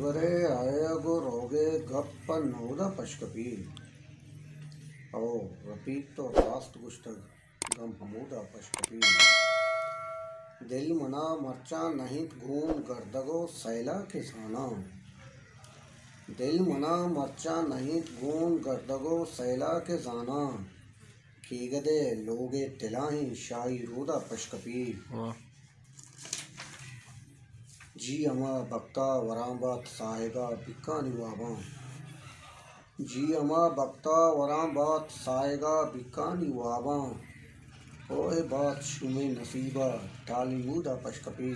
वरे आयगो रोगे गप्प नोदा पशकपी ओ रपीक तो रास्त गुश्तग गम हमूदा पशकपी दिल मना मर्चा नहीं घून गर्दगो सैला के साना दिल मना मर्चा नहीं घून गर्दगो सैला के जाना की गदे लोगे तिलाही शाही रूदा पशकपी जी अमा बक्ता वरांबात साहेगा बिक्का निवाबा जी अमा बक्ता वरांबात साहेगा बिक्का निवाबा ओए बात शुमे नसीबा टाली मूदा पशकपी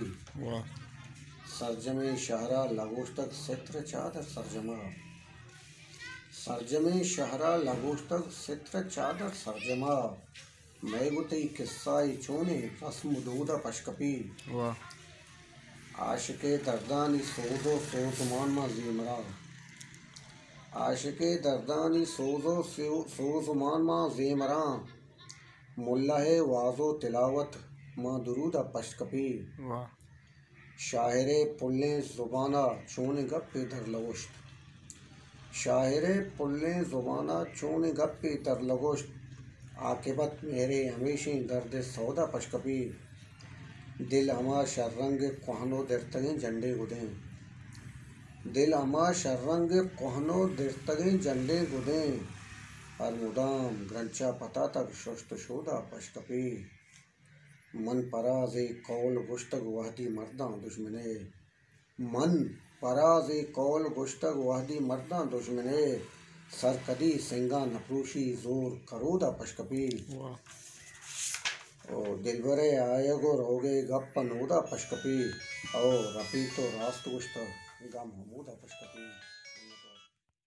सरजमे शहरा लगोश्तक सित्र चादर सरजमा सरजमे शहरा लगोश्तक सित्र चादर सरजमा मैं गुते किस्साई चोने रस्म दूदा पशकपी आशिके दर्दानी सोजो सोजमान मा ज़ेमरा आशिके दर्दानी सोजो सोजमान मा ज़ेमरा मुल्लाहे वाजो तिलावत मा दुरूदा पशकपी शाहिरे पुल्ले ज़ुबाना चोने गप्पे दर लगोश्त शाहिरे पुल्ले ज़ुबाना चोने गप्पे दर लगोश्त आकिबत मेरे हमेशा दर्द सौदा पशकपी दिल अमा शर्रंग कोहनो दिरतगे झंडे गुदें दिल अमा शर्रंग कोहनो दिरतगे झंडे गुदें हर मुदाम ग्रंचा पता तक शुस्त शोदा पशकपी मन पराज़े कौल गुश्तग वहदी मर्दा दुश्मने मन पराज़े कौल गुश्तग वहदी मर्दा दुश्मने सरकदी सिंगा नफरूशी जोर करोदा पशकपी ओ दिलबरे आयगो रोगे गप्प नोदा पशकपी ओ रफी तो रास्त गुश्त गम हमूदा पशकपी।